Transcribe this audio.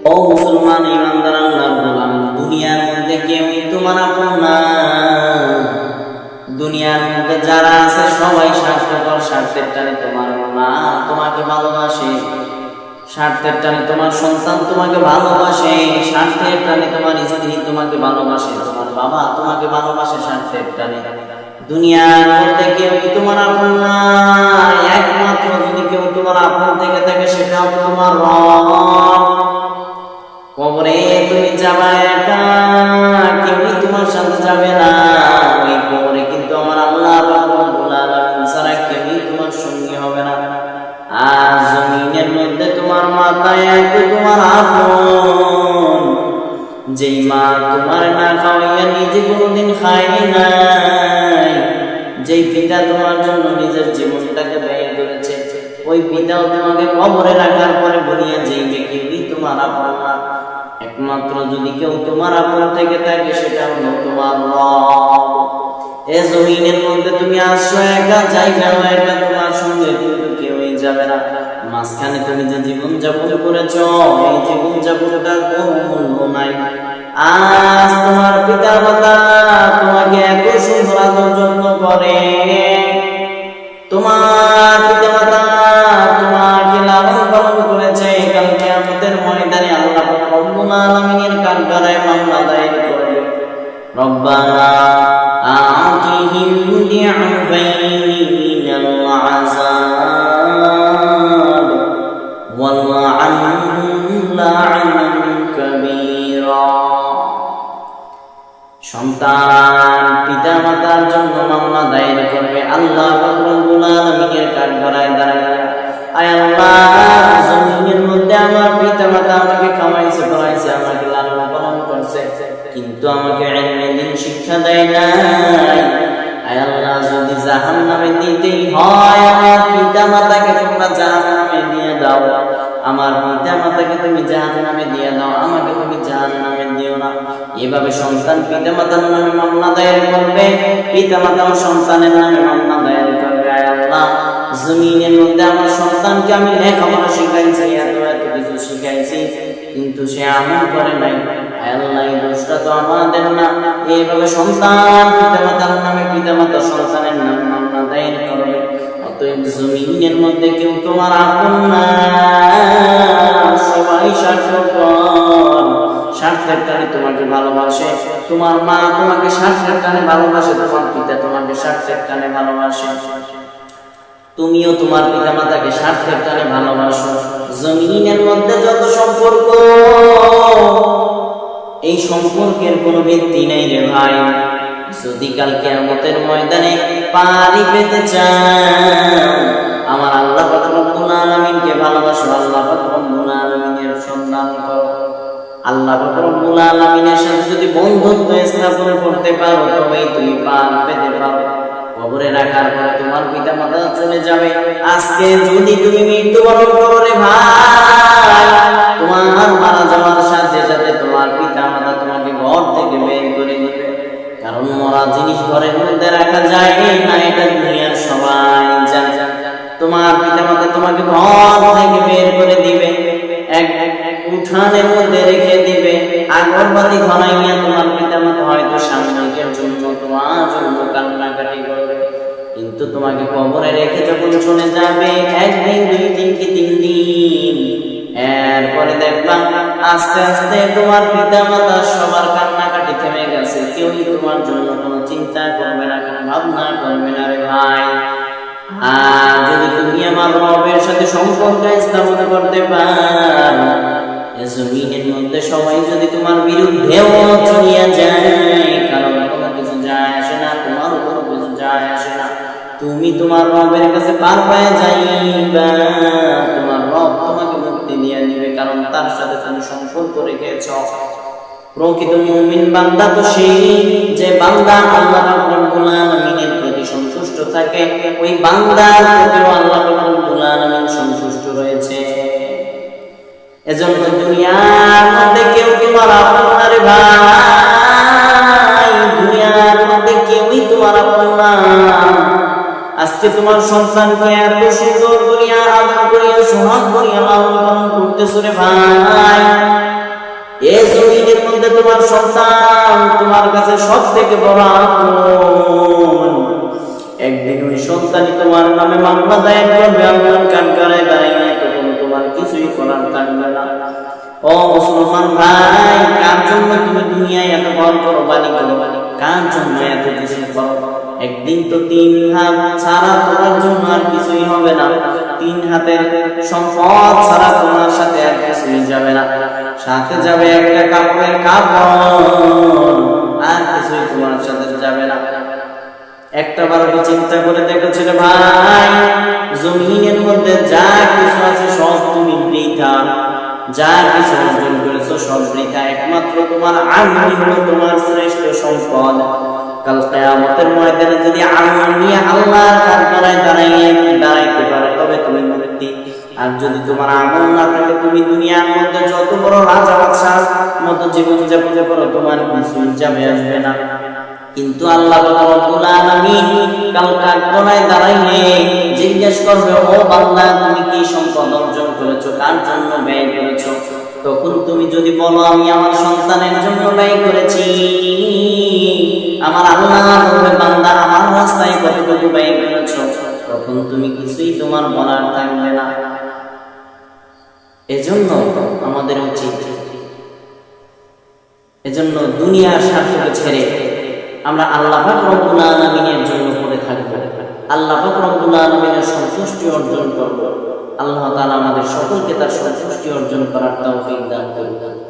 ও মুসলমান ইমানদার আল্লাহর গোলাম, দুনিয়ার মধ্যে কেউই তোমার আপন না। দুনিয়ার মধ্যে যারা আছে সবাই স্বার্থপর, স্বার্থের টানে তোমার মা তোমাকে ভালোবাসে, স্বার্থের টানে তোমার সন্তান তোমাকে ভালোবাসে, স্বার্থের টানে তোমার স্ত্রী তোমাকে ভালোবাসে, তোমার বাবা তোমাকে ভালোবাসে স্বার্থের টানে। দুনিয়ার মধ্যে কেউ তোমার আপন না। একমাত্র যদি কেউ তোমার আপন থেকে থাকে সেটাও তোমার রব। কবরে তুমি যাবা একা, কেউই তোমার সাথে যাবে না। ওই কবরে কিন্তু আমার আল্লাহ রাব্বুল আলামিন ছাড়া কেউই তোমার সঙ্গী হবে না। আর জমিনের মধ্যে তোমার মাথায় একটু তোমার আপন, যেই মা তোমার না খাওয়াইয়া নিজে কোনোদিন খায় নাই, যেই পিতা তোমার জন্য নিজের জীবনটাকে ব্যয় করেছে, ওই পিতাও তোমাকে কবরে রাখার পরে বলিয়া যাইবে কেউই তোমার আপন না। একমাত্র যদি কেউ তোমার আপন থেকে থাকে সেটা হলো তোমার রব। এ জমিনের মধ্যে তুমি আসছো একা, যাইবাও একা, তোমার সঙ্গে কিন্তু কেউই যাবে না। মাঝখানে তুমি যে জীবন যাপন করেছ, এই জীবন যাপনটার কোনো মূল্য নাই। আজ তোমার পিতা মাতা তোমাকে এত সুন্দর আদর যত্ন করে, তোমার পিতা মাতা তোমাকে লালন পালন করেছে। কাল কিয়ামতের ময়দানে আল্লাহ রাব্বুল আলামিনের কাঠগড়ায় মামলা দায়ের করবে, রব্বানা আতিহিম দি'ফাইনি মিনাল আযাব ওয়ালআনহুম লা'নান কাবীরা। সন্তান পিতা মাতার জন্য মামলা দায়ের করবে আল্লাহ রাব্বুল আলামিনের কাঠগড়ায় দাঁড়াইয়া, আয় আল্লাহ, জমিনের মধ্যে আমার পিতা মাতা আমাকে খাওয়াইছে, পড়াইছে, আমাকে লালন পালন করছে, কিন্তু আমাকে ইলমে দ্বীন শিক্ষা দেয় নাই। আয় আল্লাহ, যদি জাহান্নামে দিতেই হয় আমার পিতা মাতাকে তোমরা জাহান্নামে দিয়ে দাও, আমার পিতা মাতাকে তুমি জাহান্নামে দিয়ে দাও, আমাকে তুমি জাহান্নামে দিও না। এভাবে সন্তান পিতা মাতার নামে মামলা দায়ের করবে, পিতা মাতা সন্তানের নামে মামলা দায়ের করবে। আয় আল্লাহ, জমিনের মধ্যে আমার সন্তানকে আমি লেখাপড়া শিখাইছি, এত এত কিছু শিখাইছি, কিন্তু সে আমল করে নাই। আয় আল্লাহ, এই দোষটা তো আমাদের না। এইভাবে সন্তান পিতা মাতার নামে, পিতা মাতা সন্তানের নামে মামলা দায়ের করবে। অতএব জমিনের মধ্যে কেউ তোমার আপন না, সবাই স্বার্থপর, স্বার্থের টানে তোমাকে ভালোবাসে। তোমার মা তোমাকে স্বার্থের টানে ভালোবাসে, তোমার পিতা তোমাকে স্বার্থের টানে ভালোবাসে, তুমিও তোমার পিতা মাতাকে স্বার্থের টানে ভালোবাসো। জমিনের মধ্যে যত সম্পর্ক, এই সম্পর্কের কোনো ভিত্তি নেই রে ভাই। যদি কাল কিয়ামতের ময়দানে পারি পেতে চাও, আমার আল্লাহ পাক রব্বুল আলামিনকে ভালোবাসো, আল্লাহ পাক রব্বুল আলামিনের সন্ধান করো। আল্লাহ পাক রব্বুল আলামিনের সাথে যদি বন্ধুত্ব স্থাপন করতে পারো, তবেই তুমি পার পেতে পারো। কবরে রাখার পরে তোমার পিতা মাতা চলে যাবে। আজকে যদি তুমি মৃত্যুবরণ করো রে ভাই, তোমার মারা যাওয়ার সাথে সাথে তোমার পিতা মাতা তোমাকে ঘর থেকে বের করে দিবে। কারণ মরা জিনিস ঘরের মধ্যে রাখা যায় না, এটা দুনিয়ার সবাই জানে। তোমার পিতা মাতা তোমাকে ঘর থেকে বের করে দিবে, এক উঠানের মধ্যে রেখে দিবে, আগরবাতি ধরাইয়া তোমার পিতা মাতা হয়তো সামনের জন্য তোমার জন্য কান্নাকাটি করবে। কিন্তু তোমাকে কবরে রেখে যখন চলে যাবে, একদিন, দুই দিন কি 3 দিন, এরপরে দেখবা আস্তে আস্তে তোমার পিতা মাতা সবার কান্নাকাটি থেমে গেছে। কেউই তোমার জন্য কোনো চিন্তা করবে না, কোনো ভাবনা করবে না রে ভাই। আর যদি তুমি আমার রবের সাথে সম্পর্ক স্থাপন করতে পারো, জমিনের মধ্যে সবাই যদি তোমার বিরুদ্ধেও চলিয়া যায়, কারণ কোনো কিছু যায় আসে না, তোমার কোনো কিছু যায় আসে না, তুমি তোমার রবের কাছে পার পেয়ে যাইবা। তোমার রব তোমাকে মুক্তি দিয়ে দিবে, কারণ তার সাথে তুমি সম্পর্ক রেখেছ। প্রকৃত মুমিন বান্দা তো সেই যে বান্দা আল্লাহ রাব্বুল আলামিনের প্রতি সন্তুষ্ট থাকে, ওই বান্দার প্রতিও আল্লাহ রাব্বুল আলামিন সন্তুষ্ট রয়েছে। এজন্য দুনিয়ার মধ্যে কেউ তোমার আপন না রে ভাই, দুনিয়ার মধ্যে কেউই তোমার আপন না। আজকে তোমার সন্তানকে এত সুন্দর করিয়া আদর করিয়া সোহাগ করিয়া লালন পালন করতেছো রে ভাই, এই জমিনের মধ্যে তোমার সন্তান তোমার কাছে সব থেকে বড় আপন। একদিন ওই সন্তানই তোমার নামে মামলা দায়ের করবে, আল্লাহর কাঠগড়ায় দাঁড়িয়ে, তখন তোমার কিছুই করার থাকবে না। ও মুসলমান ভাই, কার জন্য তুমি দুনিয়ায় এত বড় কোরবানি করো? কার জন্য এত কিছু করো? একদিন তো 3 হাত ছাড়া তোমার জন্য আর কিছুই হবে না। 3 হাতের সম্পদ ছাড়া তোমার সাথে আর কিছুই যাবে না। সাথে যাবে একটা কাপড়ের কাপড়, আর কিছুই তোমার সাথে যাবে না। একটা বার চিন্তা করে দেখেছিল ভাই, জমিনের মধ্যে যা কিছু আছে সব তুমি বৃথা, যা কিছু অর্জন করেছো সব বৃথা। একমাত্র তোমার আমল হলো তোমার শ্রেষ্ঠ সম্পদ। কাল কিয়ামতের ময়দানে যদি আমল নিয়ে আল্লাহর কাঠগড়ায় দাঁড়াইতে পারো তবে তুমি মুক্তি। আর যদি তোমার আমল না থাকে, তুমি দুনিয়ার মধ্যে যত বড় রাজা বাদশাহ মতো জীবন যাপন করো, তোমার কিছুই যাবে আসবে না। কিন্তু আল্লাহ রাব্বুল আলামিন কাল কাঠগড়ায় দাঁড়াইলে জিজ্ঞেস করবে, ও বান্দা, তুমি কি সম্পদ অর্জন করেছো, কার জন্য ব্যয় করেছো? তখন তুমি যদি বলো আমি আমার সন্তানের জন্য ব্যয় করেছি, আমার আল্লাহ বলবে, বান্দা, আমার রাস্তায় কতটুকু ব্যয় করেছো? তখন তুমি কিছুই তোমার বলার থাকবে না। এজন্য আমাদের উচিত, এজন্য দুনিয়ার স্বার্থকে ছেড়ে আমরা আল্লাহ পাক রব্বুল আলামিনের জন্য করে থাকবো, আল্লাহ পাক রব্বুল আলামিনের সন্তুষ্টি অর্জন করব। আল্লাহ তাআলা আমাদের সকলকে তার সন্তুষ্টি অর্জন করার তৌফিক দান করুন।